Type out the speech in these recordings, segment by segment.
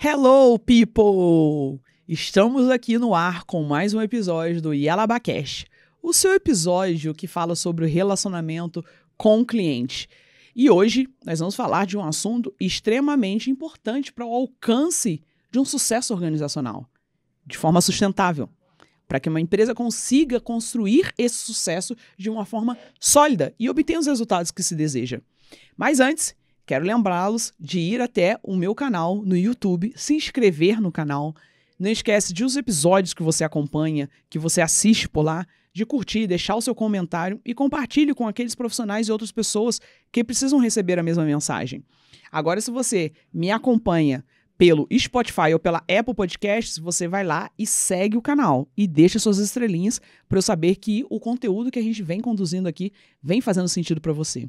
Hello, people! Estamos aqui no ar com mais um episódio do YalabaCast, o seu episódio que fala sobre o relacionamento com o cliente. E hoje nós vamos falar de um assunto extremamente importante para o alcance de um sucesso organizacional, de forma sustentável, para que uma empresa consiga construir esse sucesso de uma forma sólida e obtenha os resultados que se deseja. Mas antes, quero lembrá-los de ir até o meu canal no YouTube, se inscrever no canal. Não esquece de os episódios que você acompanha, que você assiste por lá, de curtir, deixar o seu comentário e compartilhe com aqueles profissionais e outras pessoas que precisam receber a mesma mensagem. Agora, se você me acompanha pelo Spotify ou pela Apple Podcasts, você vai lá e segue o canal e deixa suas estrelinhas para eu saber que o conteúdo que a gente vem conduzindo aqui vem fazendo sentido para você.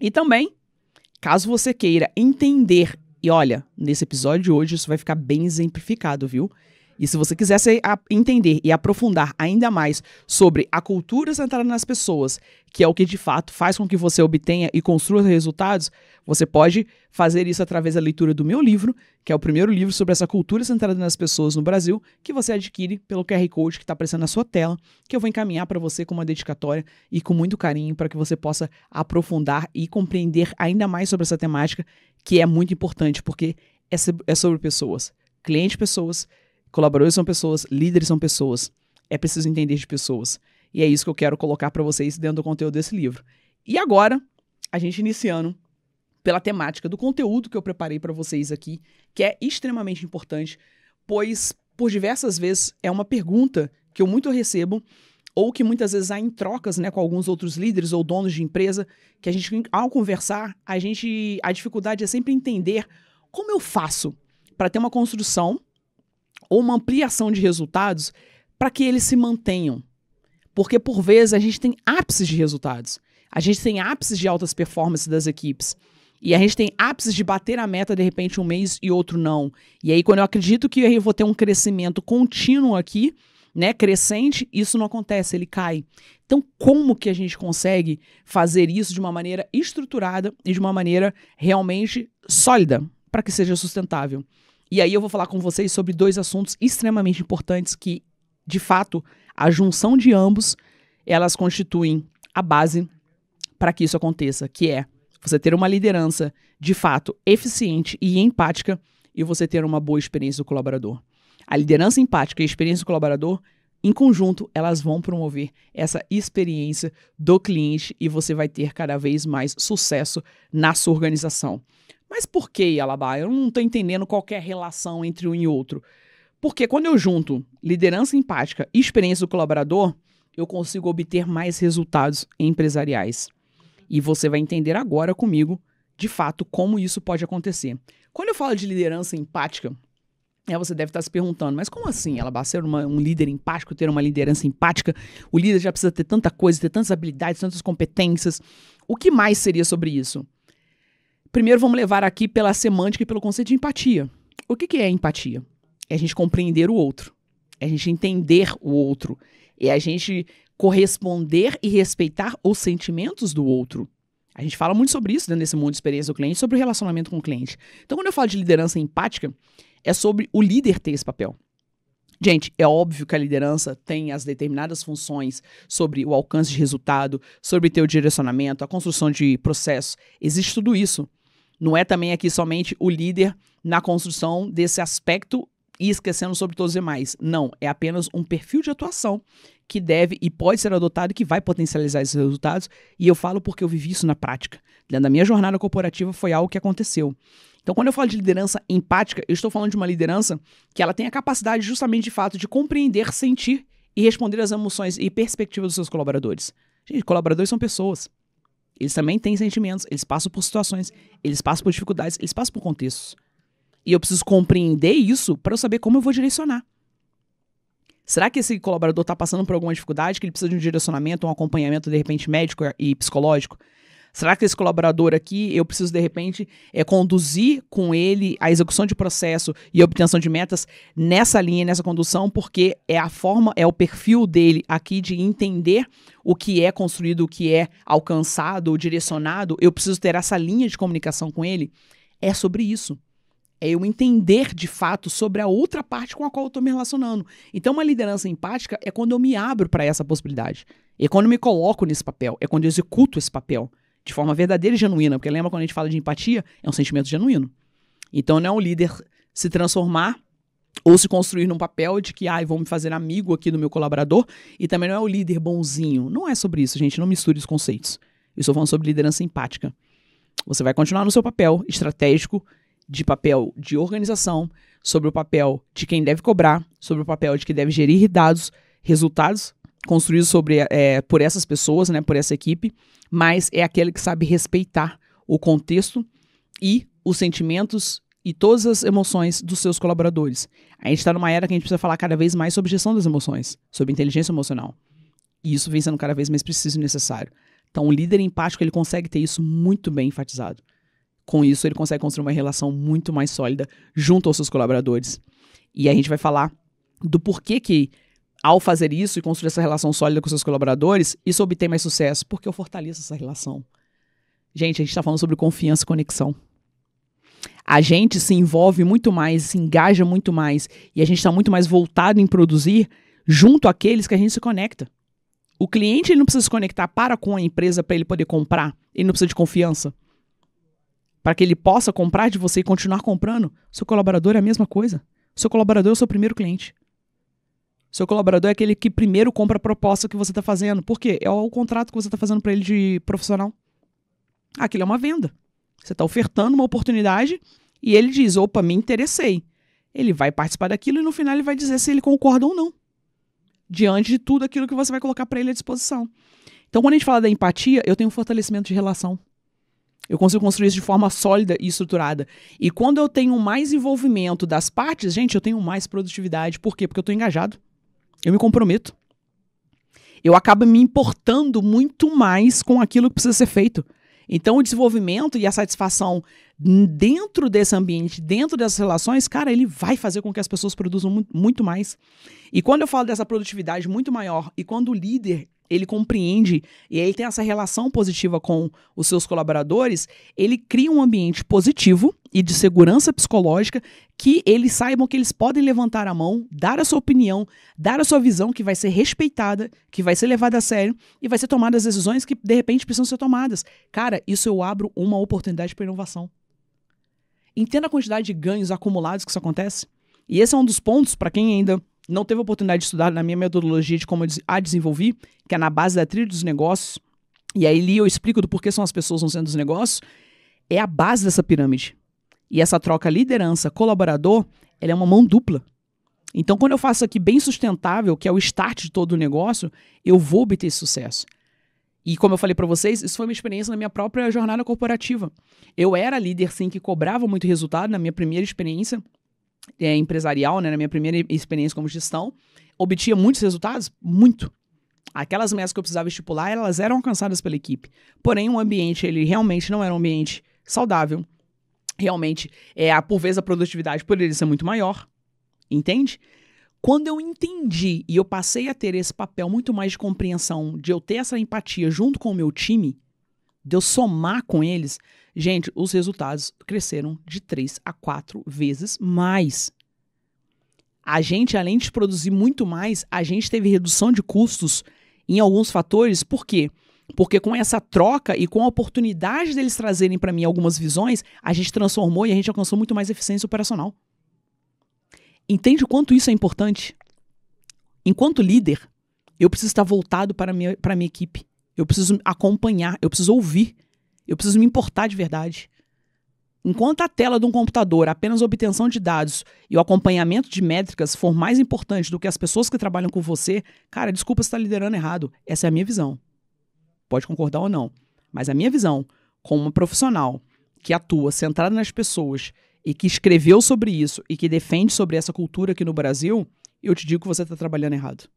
E também, caso você queira entender, e olha, nesse episódio de hoje isso vai ficar bem exemplificado, viu? E se você quiser entender e aprofundar ainda mais sobre a cultura centrada nas pessoas, que é o que de fato faz com que você obtenha e construa resultados, você pode fazer isso através da leitura do meu livro, que é o primeiro livro sobre essa cultura centrada nas pessoas no Brasil, que você adquire pelo QR Code que está aparecendo na sua tela, que eu vou encaminhar para você com uma dedicatória e com muito carinho para que você possa aprofundar e compreender ainda mais sobre essa temática, que é muito importante, porque é sobre pessoas, clientes, pessoas, colaboradores são pessoas, líderes são pessoas. É preciso entender de pessoas. E é isso que eu quero colocar para vocês dentro do conteúdo desse livro. E agora, a gente iniciando pela temática do conteúdo que eu preparei para vocês aqui, que é extremamente importante, pois por diversas vezes é uma pergunta que eu muito recebo, ou que muitas vezes há em trocas, né, com alguns outros líderes ou donos de empresa, que a gente, ao conversar, a dificuldade é sempre entender como eu faço para ter uma construção ou uma ampliação de resultados para que eles se mantenham. Porque, por vezes, a gente tem ápices de resultados. A gente tem ápices de altas performances das equipes. E a gente tem ápices de bater a meta, de repente, um mês e outro não. E aí, quando eu acredito que eu vou ter um crescimento contínuo aqui, né, crescente, isso não acontece, ele cai. Então, como que a gente consegue fazer isso de uma maneira estruturada e de uma maneira realmente sólida, para que seja sustentável? E aí eu vou falar com vocês sobre dois assuntos extremamente importantes que, de fato, a junção de ambos, elas constituem a base para que isso aconteça, que é você ter uma liderança, de fato, eficiente e empática e você ter uma boa experiência do colaborador. A liderança empática e a experiência do colaborador, em conjunto, elas vão promover essa experiência do cliente e você vai ter cada vez mais sucesso na sua organização. Mas por que, Yalabá? Eu não estou entendendo qual é a relação entre um e outro. Porque quando eu junto liderança empática e experiência do colaborador, eu consigo obter mais resultados empresariais. E você vai entender agora comigo, de fato, como isso pode acontecer. Quando eu falo de liderança empática, você deve estar se perguntando, mas como assim, Yalabá, ser um líder empático, ter uma liderança empática? O líder já precisa ter tanta coisa, ter tantas habilidades, tantas competências. O que mais seria sobre isso? Primeiro, vamos levar aqui pela semântica e pelo conceito de empatia. O que é empatia? É a gente compreender o outro. É a gente entender o outro. É a gente corresponder e respeitar os sentimentos do outro. A gente fala muito sobre isso dentro desse mundo de experiência do cliente, sobre o relacionamento com o cliente. Então, quando eu falo de liderança empática, é sobre o líder ter esse papel. Gente, é óbvio que a liderança tem as determinadas funções sobre o alcance de resultado, sobre ter o direcionamento, a construção de processos. Existe tudo isso. Não é também aqui somente o líder na construção desse aspecto e esquecendo sobre todos os demais. Não, é apenas um perfil de atuação que deve e pode ser adotado e que vai potencializar esses resultados. E eu falo porque eu vivi isso na prática. Dentro da minha jornada corporativa foi algo que aconteceu. Então, quando eu falo de liderança empática, eu estou falando de uma liderança que ela tem a capacidade justamente de fato de compreender, sentir e responder às emoções e perspectivas dos seus colaboradores. Gente, colaboradores são pessoas. Eles também têm sentimentos, eles passam por situações, eles passam por dificuldades, eles passam por contextos. E eu preciso compreender isso para eu saber como eu vou direcionar. Será que esse colaborador está passando por alguma dificuldade, que ele precisa de um direcionamento, um acompanhamento, de repente, médico e psicológico? Será que esse colaborador aqui, eu preciso, de repente, conduzir com ele a execução de processo e a obtenção de metas nessa linha, nessa condução, porque é a forma, é o perfil dele aqui de entender o que é construído, o que é alcançado, direcionado. Eu preciso ter essa linha de comunicação com ele. É sobre isso. É eu entender, de fato, sobre a outra parte com a qual eu estou me relacionando. Então, uma liderança empática é quando eu me abro para essa possibilidade. É quando eu me coloco nesse papel. É quando eu executo esse papel de forma verdadeira e genuína. Porque lembra quando a gente fala de empatia? É um sentimento genuíno. Então, não é um líder se transformar ou se construir num papel de que, vou me fazer amigo aqui do meu colaborador. E também não é o líder bonzinho. Não é sobre isso, gente. Não misture os conceitos. Eu estou falando sobre liderança empática. Você vai continuar no seu papel estratégico, de papel de organização, sobre o papel de quem deve cobrar, sobre o papel de quem deve gerir dados, resultados construídos por essas pessoas, né, por essa equipe, mas é aquele que sabe respeitar o contexto e os sentimentos e todas as emoções dos seus colaboradores. A gente está numa era que a gente precisa falar cada vez mais sobre gestão das emoções, sobre inteligência emocional. E isso vem sendo cada vez mais preciso e necessário. Então, o líder empático, ele consegue ter isso muito bem enfatizado. Com isso, ele consegue construir uma relação muito mais sólida junto aos seus colaboradores. E a gente vai falar do porquê que, ao fazer isso e construir essa relação sólida com seus colaboradores, isso obtém mais sucesso. Porque eu fortaleço essa relação. Gente, a gente está falando sobre confiança e conexão. A gente se envolve muito mais, se engaja muito mais, e a gente está muito mais voltado em produzir junto àqueles que a gente se conecta. O cliente, ele não precisa se conectar com a empresa para ele poder comprar. Ele não precisa de confiança. Para que ele possa comprar de você e continuar comprando, seu colaborador é a mesma coisa. Seu colaborador é o seu primeiro cliente. Seu colaborador é aquele que primeiro compra a proposta que você está fazendo. Por quê? É o contrato que você está fazendo para ele de profissional. Aquilo é uma venda. Você está ofertando uma oportunidade e ele diz, opa, me interessei. Ele vai participar daquilo e no final ele vai dizer se ele concorda ou não. Diante de tudo aquilo que você vai colocar para ele à disposição. Então, quando a gente fala da empatia, eu tenho um fortalecimento de relação. Eu consigo construir isso de forma sólida e estruturada. E quando eu tenho mais envolvimento das partes, gente, eu tenho mais produtividade. Por quê? Porque eu estou engajado. Eu me comprometo. Eu acabo me importando muito mais com aquilo que precisa ser feito. Então, o desenvolvimento e a satisfação dentro desse ambiente, dentro dessas relações, cara, ele vai fazer com que as pessoas produzam muito mais. E quando eu falo dessa produtividade muito maior, e quando o líder, ele compreende e ele tem essa relação positiva com os seus colaboradores, ele cria um ambiente positivo e de segurança psicológica que eles saibam que eles podem levantar a mão, dar a sua opinião, dar a sua visão que vai ser respeitada, que vai ser levada a sério e vai ser tomadas decisões que de repente precisam ser tomadas. Cara, isso eu abro uma oportunidade para inovação. Entenda a quantidade de ganhos acumulados que isso acontece. E esse é um dos pontos, para quem ainda não teve a oportunidade de estudar na minha metodologia de como a desenvolvi, que é na base da trilha dos negócios, e aí ali eu explico do porquê são as pessoas no centro dos negócios, é a base dessa pirâmide. E essa troca liderança-colaborador, ela é uma mão dupla. Então, quando eu faço aqui bem sustentável, que é o start de todo o negócio, eu vou obter esse sucesso. E como eu falei para vocês, isso foi uma experiência na minha própria jornada corporativa. Eu era líder, sim, que cobrava muito resultado na minha primeira experiência empresarial, né, na minha primeira experiência como gestão. Obtinha muitos resultados? Muito. Aquelas metas que eu precisava estipular, elas eram alcançadas pela equipe. Porém, o ambiente, ele realmente não era um ambiente saudável. Realmente, por vezes a produtividade poderia ser muito maior. Entende? Quando eu entendi e eu passei a ter esse papel muito mais de compreensão, de eu ter essa empatia junto com o meu time, de eu somar com eles, gente, os resultados cresceram de 3 a 4 vezes mais. A gente, além de produzir muito mais, a gente teve redução de custos em alguns fatores. Por quê? Porque com essa troca e com a oportunidade deles trazerem para mim algumas visões, a gente transformou e a gente alcançou muito mais eficiência operacional. Entende o quanto isso é importante? Enquanto líder, eu preciso estar voltado para a minha equipe. Eu preciso acompanhar, eu preciso ouvir, eu preciso me importar de verdade. Enquanto a tela de um computador, apenas a obtenção de dados e o acompanhamento de métricas for mais importante do que as pessoas que trabalham com você, cara, desculpa se está liderando errado. Essa é a minha visão. Pode concordar ou não. Mas a minha visão, como uma profissional que atua centrada nas pessoas e que escreveu sobre isso e que defende sobre essa cultura aqui no Brasil, eu te digo que você está trabalhando errado.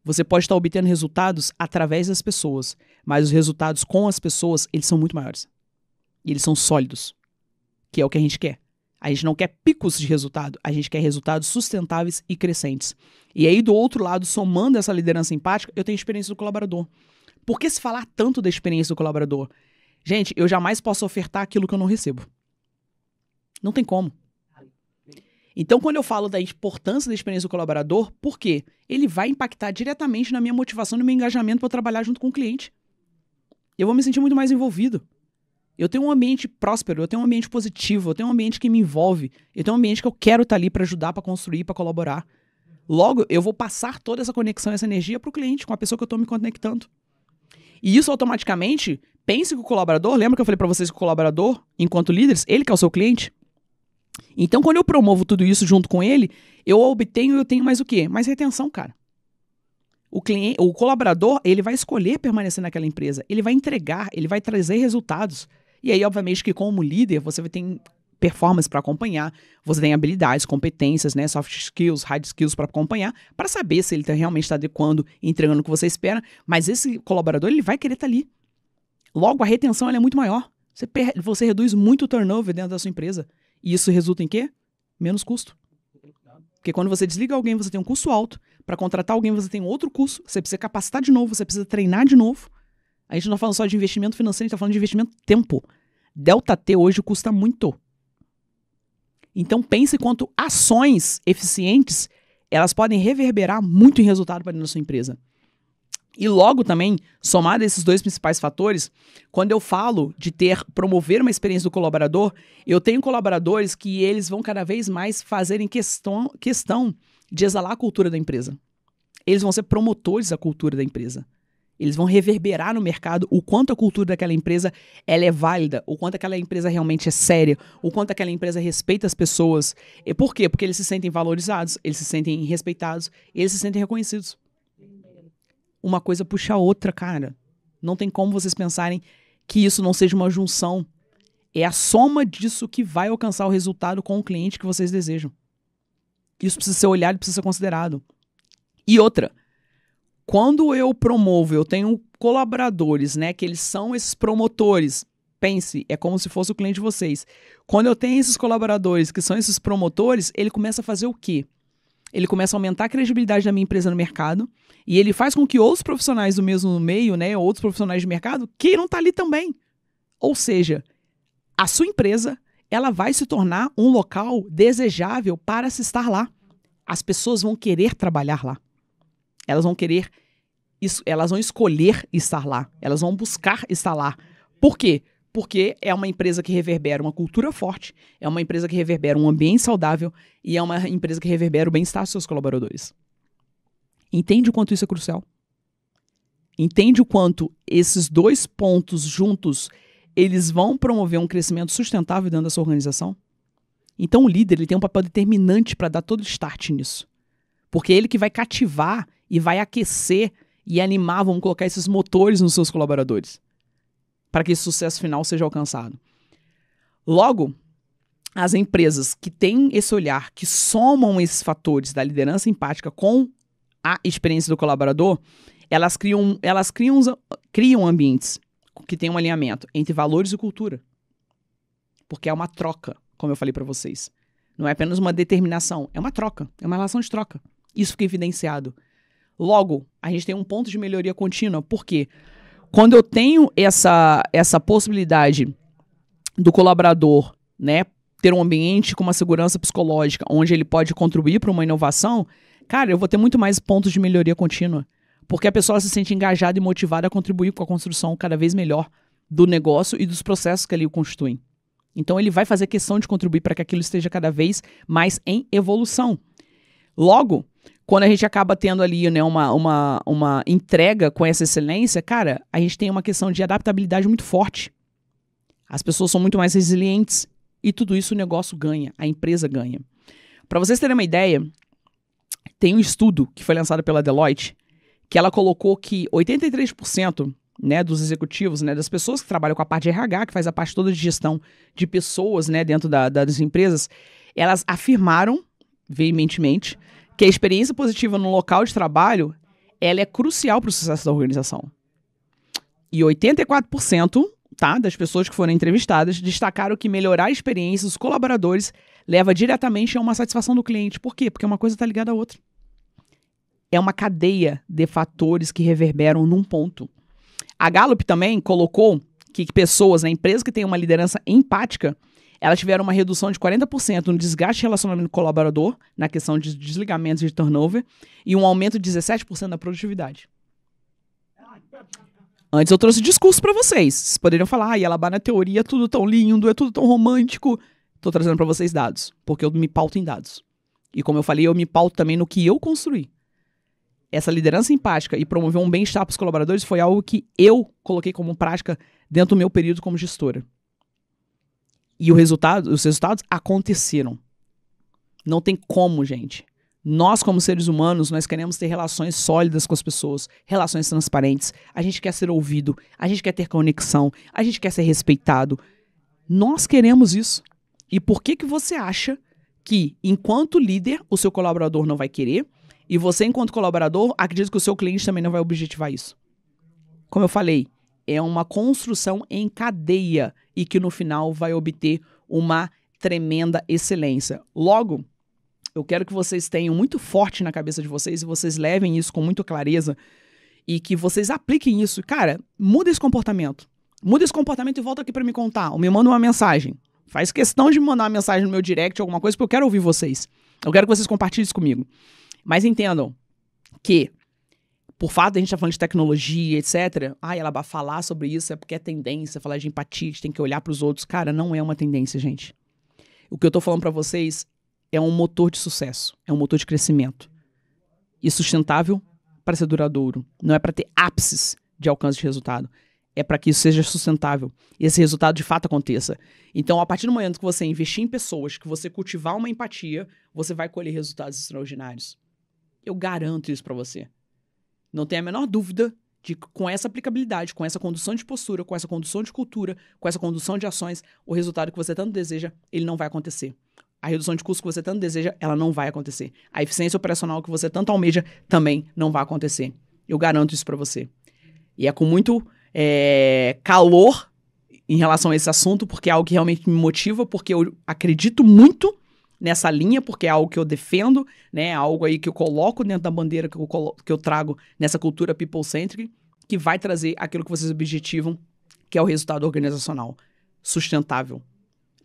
Você pode estar obtendo resultados através das pessoas, mas os resultados com as pessoas, eles são muito maiores. E eles são sólidos, que é o que a gente quer. A gente não quer picos de resultado, a gente quer resultados sustentáveis e crescentes. E aí, do outro lado, somando essa liderança empática, eu tenho a experiência do colaborador. Por que se falar tanto da experiência do colaborador? Gente, eu jamais posso ofertar aquilo que eu não recebo. Não tem como. Então, quando eu falo da importância da experiência do colaborador, por quê? Ele vai impactar diretamente na minha motivação, no meu engajamento para trabalhar junto com o cliente. Eu vou me sentir muito mais envolvido. Eu tenho um ambiente próspero, eu tenho um ambiente positivo, eu tenho um ambiente que me envolve, eu tenho um ambiente que eu quero estar ali para ajudar, para construir, para colaborar. Logo, eu vou passar toda essa conexão, essa energia para o cliente, com a pessoa que eu estou me conectando. E isso automaticamente, pense que o colaborador, lembra que eu falei para vocês que o colaborador, enquanto líderes, ele que é o seu cliente? Então, quando eu promovo tudo isso junto com ele, eu tenho mais o quê? Mais retenção, cara. O colaborador, ele vai escolher permanecer naquela empresa, ele vai entregar, ele vai trazer resultados. E aí, obviamente, que como líder, você vai ter performance para acompanhar, você tem habilidades, competências, né, soft skills, hard skills para acompanhar, para saber se ele realmente está adequando, entregando o que você espera, mas esse colaborador, ele vai querer estar ali. Logo, a retenção ela é muito maior. Você reduz muito o turnover dentro da sua empresa. E isso resulta em quê? Menos custo. Porque quando você desliga alguém, você tem um custo alto. Para contratar alguém, você tem outro custo. Você precisa capacitar de novo, você precisa treinar de novo. A gente não está falando só de investimento financeiro, a gente está falando de investimento tempo. Delta T hoje custa muito. Então pense quanto ações eficientes, elas podem reverberar muito em resultado para dentro da sua empresa. E logo também, somado a esses dois principais fatores, quando eu falo de promover uma experiência do colaborador, eu tenho colaboradores que eles vão cada vez mais fazerem questão de exalar a cultura da empresa. Eles vão ser promotores da cultura da empresa. Eles vão reverberar no mercado o quanto a cultura daquela empresa ela é válida, o quanto aquela empresa realmente é séria, o quanto aquela empresa respeita as pessoas. E por quê? Porque eles se sentem valorizados, eles se sentem respeitados, eles se sentem reconhecidos. Uma coisa puxa a outra, cara. Não tem como vocês pensarem que isso não seja uma junção. É a soma disso que vai alcançar o resultado com o cliente que vocês desejam. Isso precisa ser olhado e precisa ser considerado. E outra, quando eu promovo, eu tenho colaboradores, né, que eles são esses promotores. Pense, é como se fosse o cliente de vocês. Quando eu tenho esses colaboradores que são esses promotores, ele começa a fazer o quê? Ele começa a aumentar a credibilidade da minha empresa no mercado e ele faz com que outros profissionais do mesmo meio, né, outros profissionais de mercado, queiram estar ali também. Ou seja, a sua empresa, ela vai se tornar um local desejável para se estar lá. As pessoas vão querer trabalhar lá. Elas vão escolher estar lá. Elas vão buscar estar lá. Por quê? Porque é uma empresa que reverbera uma cultura forte, é uma empresa que reverbera um ambiente saudável e é uma empresa que reverbera o bem-estar dos seus colaboradores. Entende o quanto isso é crucial? Entende o quanto esses dois pontos juntos, eles vão promover um crescimento sustentável dentro da sua organização? Então o líder ele tem um papel determinante para dar todo o start nisso. Porque é ele que vai cativar e vai aquecer e animar, vamos colocar esses motores nos seus colaboradores, para que esse sucesso final seja alcançado. Logo, as empresas que têm esse olhar, que somam esses fatores da liderança empática com a experiência do colaborador, elas criam ambientes que têm um alinhamento entre valores e cultura. Porque é uma troca, como eu falei para vocês. Não é apenas uma determinação, é uma troca, é uma relação de troca. Isso fica evidenciado. Logo, a gente tem um ponto de melhoria contínua. Por quê? Quando eu tenho essa possibilidade do colaborador, né, ter um ambiente com uma segurança psicológica, onde ele pode contribuir para uma inovação, cara, eu vou ter muito mais pontos de melhoria contínua. Porque a pessoa se sente engajada e motivada a contribuir com a construção cada vez melhor do negócio e dos processos que ali o constituem. Então ele vai fazer questão de contribuir para que aquilo esteja cada vez mais em evolução. Logo, quando a gente acaba tendo ali, né, uma entrega com essa excelência, cara, a gente tem uma questão de adaptabilidade muito forte. As pessoas são muito mais resilientes e tudo isso o negócio ganha, a empresa ganha. Para vocês terem uma ideia, tem um estudo que foi lançado pela Deloitte que ela colocou que 83%, né, dos executivos, né, das pessoas que trabalham com a parte de RH, que faz a parte toda de gestão de pessoas, né, dentro das empresas, elas afirmaram veementemente que a experiência positiva no local de trabalho, ela é crucial para o sucesso da organização. E 84%, tá, das pessoas que foram entrevistadas destacaram que melhorar a experiência dos colaboradores leva diretamente a uma satisfação do cliente. Por quê? Porque uma coisa está ligada à outra. É uma cadeia de fatores que reverberam num ponto. A Gallup também colocou que pessoas, na empresa que tem uma liderança empática, elas tiveram uma redução de 40% no desgaste de relacionamento com o colaborador, na questão de desligamentos e de turnover, e um aumento de 17% da produtividade. Antes eu trouxe discurso pra vocês. Vocês poderiam falar, Yalabá, na teoria é tudo tão lindo, é tudo tão romântico. Tô trazendo pra vocês dados, porque eu me pauto em dados. E como eu falei, eu me pauto também no que eu construí. Essa liderança empática e promover um bem-estar pros colaboradores foi algo que eu coloquei como prática dentro do meu período como gestora. E os resultados aconteceram. Não tem como, gente. Nós, como seres humanos, nós queremos ter relações sólidas com as pessoas, relações transparentes. A gente quer ser ouvido, a gente quer ter conexão, a gente quer ser respeitado. Nós queremos isso. E por que você acha que, enquanto líder, o seu colaborador não vai querer, e você, enquanto colaborador, acredita que o seu cliente também não vai objetivar isso? Como eu falei, é uma construção em cadeia e que no final vai obter uma tremenda excelência. Logo, eu quero que vocês tenham muito forte na cabeça de vocês e vocês levem isso com muita clareza e que vocês apliquem isso. Cara, muda esse comportamento. Muda esse comportamento e volta aqui pra me contar. Ou me manda uma mensagem. Faz questão de me mandar uma mensagem no meu direct, alguma coisa, porque eu quero ouvir vocês. Eu quero que vocês compartilhem isso comigo. Mas entendam que, por fato de a gente estar falando de tecnologia, etc., ela vai falar sobre isso é porque é tendência, falar de empatia, a gente tem que olhar pros outros. Cara, não é uma tendência, gente. O que eu tô falando pra vocês é um motor de sucesso, é um motor de crescimento. E sustentável para ser duradouro. Não é para ter ápices de alcance de resultado. É para que isso seja sustentável. E esse resultado de fato aconteça. Então, a partir do momento que você investir em pessoas, que você cultivar uma empatia, você vai colher resultados extraordinários. Eu garanto isso para você. Não tenha a menor dúvida de que com essa aplicabilidade, com essa condução de postura, com essa condução de cultura, com essa condução de ações, o resultado que você tanto deseja, ele não vai acontecer. A redução de custo que você tanto deseja, ela não vai acontecer. A eficiência operacional que você tanto almeja, também não vai acontecer. Eu garanto isso para você. E é com muito calor em relação a esse assunto, porque é algo que realmente me motiva, porque eu acredito muito nessa linha, porque é algo que eu defendo, né? Algo aí que eu coloco dentro da bandeira que eu trago nessa cultura people-centric, que vai trazer aquilo que vocês objetivam, que é o resultado organizacional sustentável.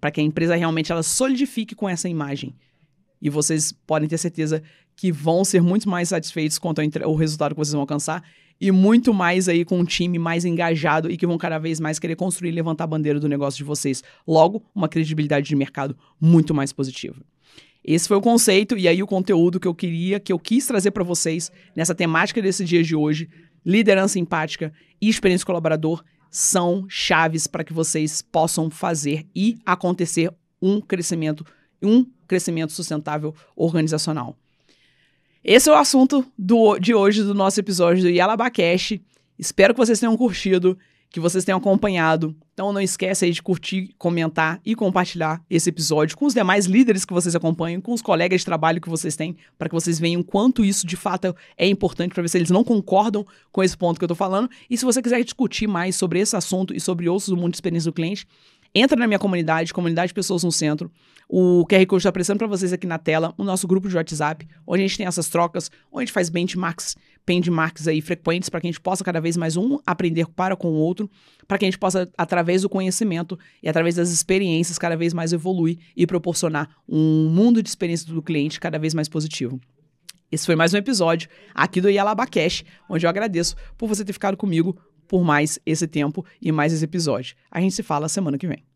Para que a empresa realmente ela solidifique com essa imagem. E vocês podem ter certeza que vão ser muito mais satisfeitos quanto ao resultado que vocês vão alcançar e muito mais aí com um time mais engajado e que vão cada vez mais querer construir e levantar a bandeira do negócio de vocês. Logo, uma credibilidade de mercado muito mais positiva. Esse foi o conceito e aí o conteúdo que eu quis trazer para vocês nessa temática desse dia de hoje. Liderança empática e experiência colaborador são chaves para que vocês possam fazer e acontecer um crescimento sustentável organizacional. Esse é o assunto de hoje do nosso episódio do Yalabá Cash. Espero que vocês tenham curtido, que vocês tenham acompanhado. Então não esquece aí de curtir, comentar e compartilhar esse episódio com os demais líderes que vocês acompanham, com os colegas de trabalho que vocês têm, para que vocês vejam quanto isso de fato é importante, para ver se eles não concordam com esse ponto que eu tô falando. E se você quiser discutir mais sobre esse assunto e sobre outros do mundo de experiência do cliente, entra na minha comunidade Pessoas no Centro. O QR Code está aparecendo para vocês aqui na tela, o nosso grupo de WhatsApp, onde a gente tem essas trocas, onde a gente faz benchmarks aí frequentes para que a gente possa cada vez mais aprender para com o outro, para que a gente possa, através do conhecimento e através das experiências, cada vez mais evoluir e proporcionar um mundo de experiência do cliente cada vez mais positivo. Esse foi mais um episódio aqui do Yalabá Cash, onde eu agradeço por você ter ficado comigo por mais esse tempo e mais esse episódio. A gente se fala semana que vem.